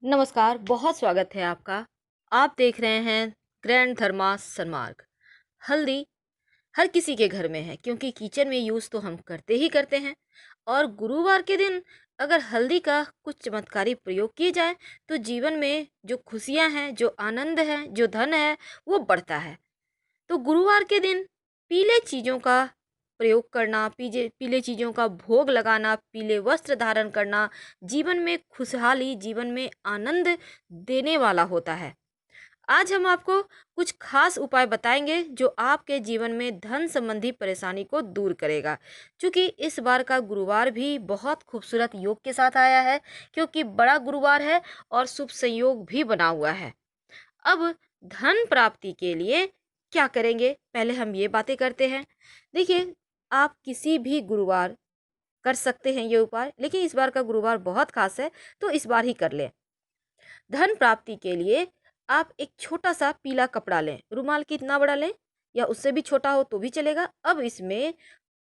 नमस्कार, बहुत स्वागत है आपका। आप देख रहे हैं ग्रैंड धर्मा सन्मार्ग। हल्दी हर किसी के घर में है क्योंकि किचन में यूज़ तो हम करते ही करते हैं। और गुरुवार के दिन अगर हल्दी का कुछ चमत्कारी प्रयोग किए जाए तो जीवन में जो खुशियां हैं, जो आनंद है, जो धन है, वो बढ़ता है। तो गुरुवार के दिन पीले चीज़ों का प्रयोग करना, पीजे पीले चीज़ों का भोग लगाना, पीले वस्त्र धारण करना जीवन में खुशहाली, जीवन में आनंद देने वाला होता है। आज हम आपको कुछ खास उपाय बताएंगे जो आपके जीवन में धन संबंधी परेशानी को दूर करेगा। क्योंकि इस बार का गुरुवार भी बहुत खूबसूरत योग के साथ आया है, क्योंकि बड़ा गुरुवार है और शुभ संयोग भी बना हुआ है। अब धन प्राप्ति के लिए क्या करेंगे, पहले हम ये बातें करते हैं। देखिए, आप किसी भी गुरुवार कर सकते हैं ये उपाय, लेकिन इस बार का गुरुवार बहुत खास है तो इस बार ही कर लें। धन प्राप्ति के लिए आप एक छोटा सा पीला कपड़ा लें, रुमाल कितना बड़ा लें या उससे भी छोटा हो तो भी चलेगा। अब इसमें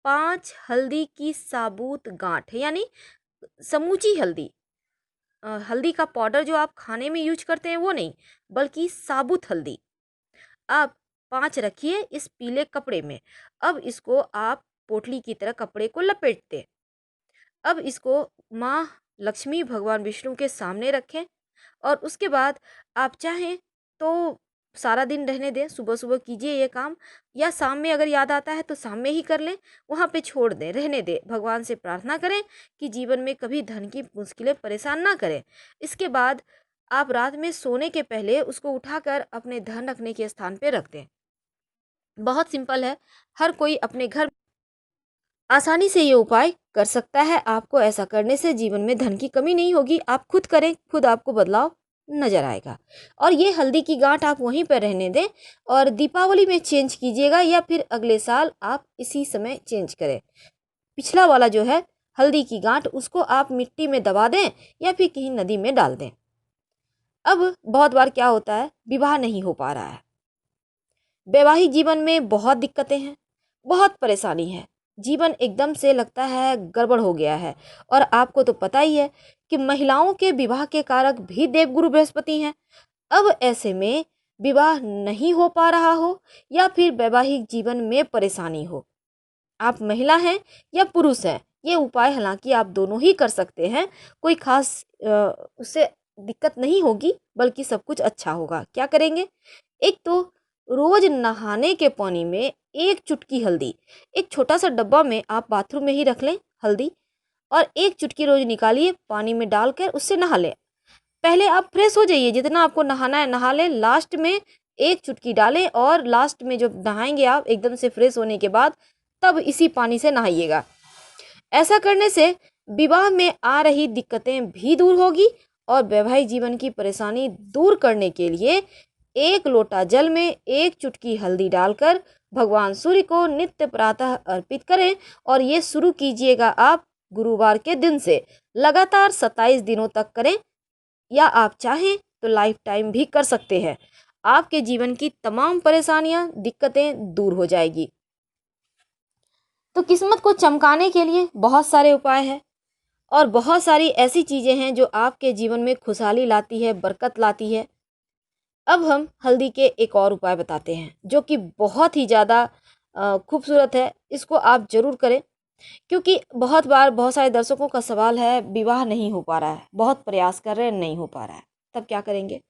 5 हल्दी की साबुत गांठ, यानी समूची हल्दी, हल्दी का पाउडर जो आप खाने में यूज करते हैं वो नहीं, बल्कि साबुत हल्दी आप 5 रखिए इस पीले कपड़े में। अब इसको आप पोटली की तरह कपड़े को लपेट दें। अब इसको माँ लक्ष्मी, भगवान विष्णु के सामने रखें और उसके बाद आप चाहें तो सारा दिन रहने दें, सुबह सुबह कीजिए ये काम, या शाम में अगर याद आता है तो शाम में ही कर लें। वहाँ पे छोड़ दें, रहने दें, भगवान से प्रार्थना करें कि जीवन में कभी धन की मुश्किलें परेशान ना करें। इसके बाद आप रात में सोने के पहले उसको उठाकर अपने धन रखने के स्थान पे रख दें। बहुत सिंपल है, हर कोई अपने घर आसानी से ये उपाय कर सकता है। आपको ऐसा करने से जीवन में धन की कमी नहीं होगी। आप खुद करें, खुद आपको बदलाव नजर आएगा। और ये हल्दी की गांठ आप वहीं पर रहने दें और दीपावली में चेंज कीजिएगा या फिर अगले साल आप इसी समय चेंज करें। पिछला वाला जो है हल्दी की गांठ, उसको आप मिट्टी में दबा दें या फिर कहीं नदी में डाल दें। अब बहुत बार क्या होता है, विवाह नहीं हो पा रहा है, वैवाहिक जीवन में बहुत दिक्कतें हैं, बहुत परेशानी है, जीवन एकदम से लगता है गड़बड़ हो गया है। और आपको तो पता ही है कि महिलाओं के विवाह के कारक भी देवगुरु बृहस्पति हैं। अब ऐसे में विवाह नहीं हो पा रहा हो या फिर वैवाहिक जीवन में परेशानी हो, आप महिला हैं या पुरुष हैं, ये उपाय हालांकि आप दोनों ही कर सकते हैं। कोई खास उससे दिक्कत नहीं होगी, बल्कि सब कुछ अच्छा होगा। क्या करेंगे, एक तो रोज नहाने के पानी में 1 चुटकी हल्दी, एक छोटा सा डब्बा में आप बाथरूम में ही रख लें हल्दी, और 1 चुटकी रोज निकालिए पानी में डालकर उससे नहा लें। पहले आप फ्रेश हो जाइए, जितना आपको नहाना है नहा लें, लास्ट में 1 चुटकी डालें और लास्ट में जब नहाएंगे आप एकदम से फ्रेश होने के बाद, तब इसी पानी से नहाइएगा। ऐसा करने से विवाह में आ रही दिक्कतें भी दूर होगी और वैवाहिक जीवन की परेशानी दूर करने के लिए 1 लोटा जल में 1 चुटकी हल्दी डालकर भगवान सूर्य को नित्य प्रातः अर्पित करें। और ये शुरू कीजिएगा आप गुरुवार के दिन से, लगातार 27 दिनों तक करें, या आप चाहें तो लाइफ टाइम भी कर सकते हैं। आपके जीवन की तमाम परेशानियां, दिक्कतें दूर हो जाएगी। तो किस्मत को चमकाने के लिए बहुत सारे उपाय हैं और बहुत सारी ऐसी चीज़ें हैं जो आपके जीवन में खुशहाली लाती है, बरकत लाती है। अब हम हल्दी के एक और उपाय बताते हैं जो कि बहुत ही ज़्यादा खूबसूरत है। इसको आप ज़रूर करें, क्योंकि बहुत बार बहुत सारे दर्शकों का सवाल है, विवाह नहीं हो पा रहा है, बहुत प्रयास कर रहे हैं, नहीं हो पा रहा है, तब क्या करेंगे।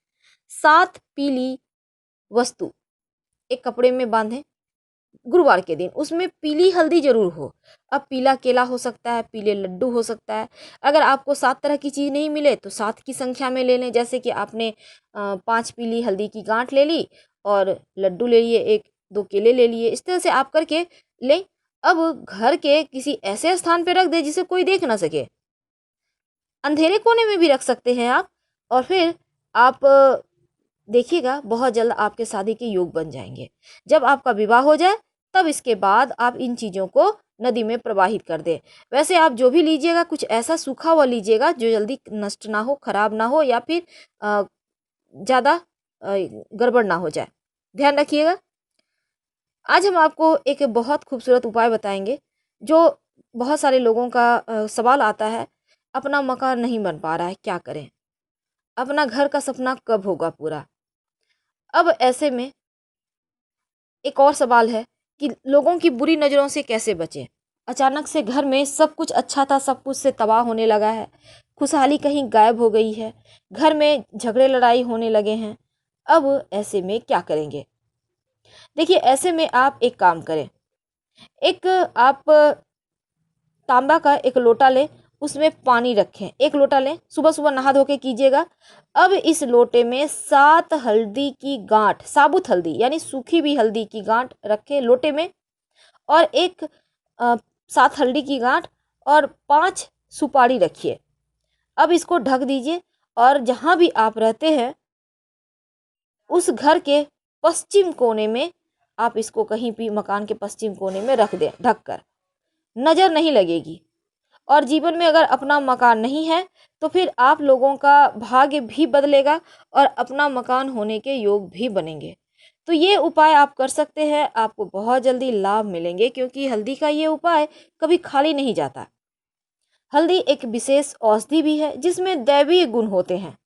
7 पीली वस्तु एक कपड़े में बांधें गुरुवार के दिन, उसमें पीली हल्दी जरूर हो। अब पीला केला हो सकता है, पीले लड्डू हो सकता है। अगर आपको 7 तरह की चीज़ नहीं मिले तो 7 की संख्या में ले लें। जैसे कि आपने 5 पीली हल्दी की गांठ ले ली और लड्डू ले लिए, 1-2 केले ले लिए, इस तरह से आप करके लें। अब घर के किसी ऐसे स्थान पर रख दें जिसे कोई देख ना सके, अंधेरे कोने में भी रख सकते हैं आप। और फिर आप देखिएगा बहुत जल्द आपके शादी के योग बन जाएंगे। जब आपका विवाह हो जाए तब इसके बाद आप इन चीज़ों को नदी में प्रवाहित कर दें। वैसे आप जो भी लीजिएगा कुछ ऐसा सूखा हुआ लीजिएगा जो जल्दी नष्ट ना हो, खराब ना हो, या फिर ज़्यादा गड़बड़ ना हो जाए, ध्यान रखिएगा। आज हम आपको एक बहुत खूबसूरत उपाय बताएंगे जो बहुत सारे लोगों का सवाल आता है, अपना मकान नहीं बन पा रहा है, क्या करें। अपना घर का सपना कब होगा पूरा। अब ऐसे में एक और सवाल है कि लोगों की बुरी नज़रों से कैसे बचें। अचानक से घर में सब कुछ अच्छा था, सब कुछ से तबाह होने लगा है, खुशहाली कहीं गायब हो गई है, घर में झगड़े लड़ाई होने लगे हैं। अब ऐसे में क्या करेंगे? देखिए, ऐसे में आप एक काम करें। एक आप तांबा का एक लोटा लें, उसमें पानी रखें, एक लोटा लें, सुबह सुबह नहा धो के कीजिएगा। अब इस लोटे में 7 हल्दी की गांठ, साबुत हल्दी यानी सूखी हुई हल्दी की गांठ रखें लोटे में, और एक 7 हल्दी की गांठ और 5 सुपारी रखिए। अब इसको ढक दीजिए और जहाँ भी आप रहते हैं उस घर के पश्चिम कोने में आप इसको कहीं भी मकान के पश्चिम कोने में रख दें, ढककर, नज़र नहीं लगेगी। और जीवन में अगर अपना मकान नहीं है तो फिर आप लोगों का भाग्य भी बदलेगा और अपना मकान होने के योग भी बनेंगे। तो ये उपाय आप कर सकते हैं, आपको बहुत जल्दी लाभ मिलेंगे, क्योंकि हल्दी का ये उपाय कभी खाली नहीं जाता। हल्दी एक विशेष औषधि भी है जिसमें दैवीय गुण होते हैं।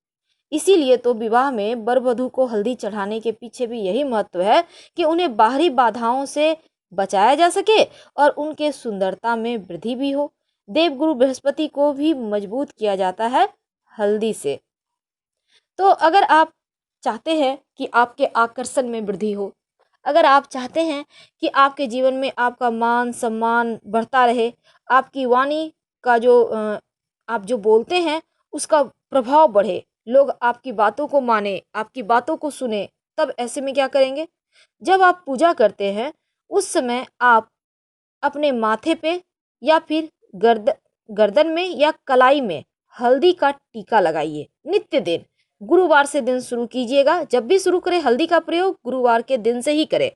इसीलिए तो विवाह में वर वधू को हल्दी चढ़ाने के पीछे भी यही महत्व है कि उन्हें बाहरी बाधाओं से बचाया जा सके और उनके सुंदरता में वृद्धि भी हो। देवगुरु बृहस्पति को भी मजबूत किया जाता है हल्दी से। तो अगर आप चाहते हैं कि आपके आकर्षण में वृद्धि हो, अगर आप चाहते हैं कि आपके जीवन में आपका मान सम्मान बढ़ता रहे, आपकी वाणी का जो आप जो बोलते हैं उसका प्रभाव बढ़े, लोग आपकी बातों को माने, आपकी बातों को सुने, तब ऐसे में क्या करेंगे? जब आप पूजा करते हैं उस समय आप अपने माथे पे या फिर गर्दन में या कलाई में हल्दी का टीका लगाइए नित्य दिन। गुरुवार से दिन शुरू कीजिएगा, जब भी शुरू करें हल्दी का प्रयोग गुरुवार के दिन से ही करें।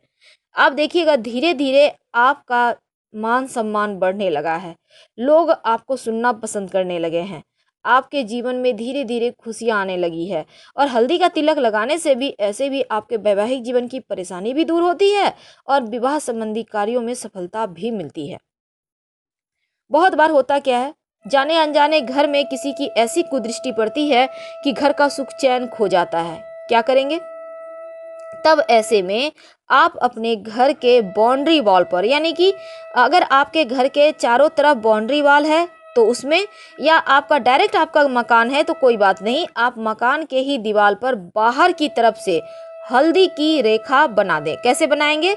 आप देखिएगा धीरे धीरे आपका मान सम्मान बढ़ने लगा है, लोग आपको सुनना पसंद करने लगे हैं, आपके जीवन में धीरे धीरे खुशियां आने लगी है। और हल्दी का तिलक लगाने से भी ऐसे भी आपके वैवाहिक जीवन की परेशानी भी दूर होती है और विवाह संबंधी कार्यों में सफलता भी मिलती है। बहुत बार होता क्या है, जाने अनजाने घर में किसी की ऐसी कुदृष्टि पड़ती है कि घर का सुख चैन खो जाता है। क्या करेंगे? तब ऐसे में आप अपने घर के बाउंड्री वॉल पर, यानी कि अगर आपके घर के चारों तरफ बाउंड्री वॉल है तो उसमें, या आपका डायरेक्ट आपका मकान है तो कोई बात नहीं, आप मकान के ही दीवार पर बाहर की तरफ से हल्दी की रेखा बना दें। कैसे बनाएंगे?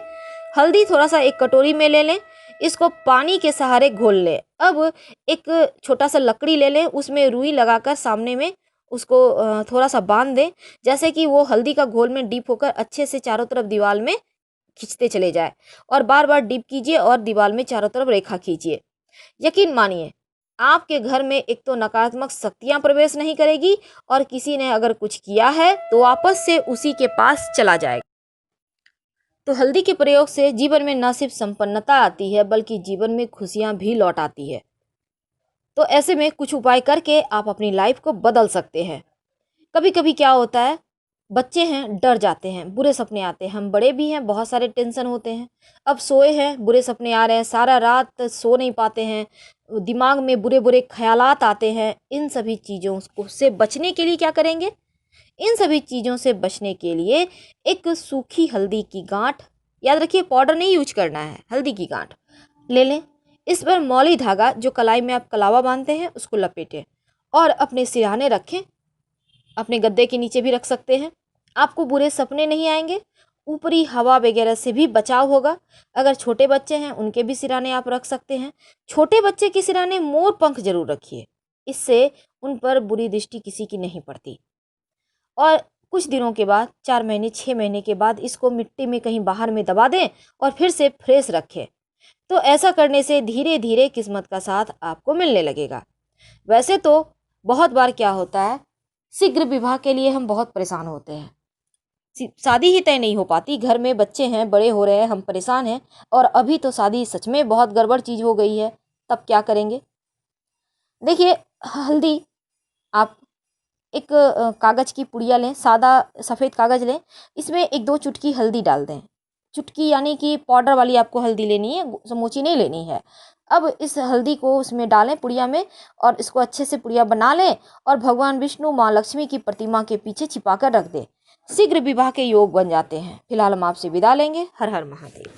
हल्दी थोड़ा सा एक कटोरी में ले लें, इसको पानी के सहारे घोल लें। अब एक छोटा सा लकड़ी ले लें, उसमें रुई लगाकर सामने में उसको थोड़ा सा बांध दें, जैसे कि वो हल्दी का घोल में डीप होकर अच्छे से चारों तरफ दीवार में खींचते चले जाए, और बार बार डीप कीजिए और दीवार में चारों तरफ रेखा खींचिए। यकीन मानिए आपके घर में एक तो नकारात्मक शक्तियां प्रवेश नहीं करेगी, और किसी ने अगर कुछ किया है तो वापस से उसी के पास चला जाएगा। तो हल्दी के प्रयोग से जीवन में न सिर्फ संपन्नता आती है बल्कि जीवन में खुशियां भी लौट आती है। तो ऐसे में कुछ उपाय करके आप अपनी लाइफ को बदल सकते हैं। कभी कभी क्या होता है, बच्चे हैं डर जाते हैं, बुरे सपने आते हैं, हम बड़े भी हैं बहुत सारे टेंशन होते हैं। अब सोए हैं बुरे सपने आ रहे हैं, सारा रात सो नहीं पाते हैं, दिमाग में बुरे बुरे ख्यालात आते हैं। इन सभी चीज़ों से बचने के लिए क्या करेंगे? इन सभी चीज़ों से बचने के लिए एक सूखी हल्दी की गांठ, याद रखिए पाउडर नहीं यूज करना है, हल्दी की गांठ ले लें। इस पर मौली धागा, जो कलाई में आप कलावा बांधते हैं, उसको लपेटें और अपने सिरहाने रखें। अपने गद्दे के नीचे भी रख सकते हैं। आपको बुरे सपने नहीं आएंगे, ऊपरी हवा वगैरह से भी बचाव होगा। अगर छोटे बच्चे हैं उनके भी सिरहाने आप रख सकते हैं। छोटे बच्चे के सिरहाने मोर पंख जरूर रखिए, इससे उन पर बुरी दृष्टि किसी की नहीं पड़ती। और कुछ दिनों के बाद, 4 महीने 6 महीने के बाद, इसको मिट्टी में कहीं बाहर में दबा दें और फिर से फ्रेश रखें। तो ऐसा करने से धीरे धीरे किस्मत का साथ आपको मिलने लगेगा। वैसे तो बहुत बार क्या होता है, शीघ्र विवाह के लिए हम बहुत परेशान होते हैं, शादी ही तय नहीं हो पाती, घर में बच्चे हैं, बड़े हो रहे हैं, हम परेशान हैं, और अभी तो शादी सच में बहुत गड़बड़ चीज़ हो गई है। तब क्या करेंगे? देखिए, हल्दी आप एक कागज़ की पुड़िया लें, सादा सफ़ेद कागज़ लें, इसमें 1-2 चुटकी हल्दी डाल दें। चुटकी यानी कि पाउडर वाली आपको हल्दी लेनी है, समूची नहीं लेनी है। अब इस हल्दी को उसमें डालें पुड़िया में, और इसको अच्छे से पुड़िया बना लें और भगवान विष्णु माँ लक्ष्मी की प्रतिमा के पीछे छिपा कर रख दें। शीघ्र विवाह के योग बन जाते हैं। फिलहाल हम आपसे विदा लेंगे। हर हर महादेव।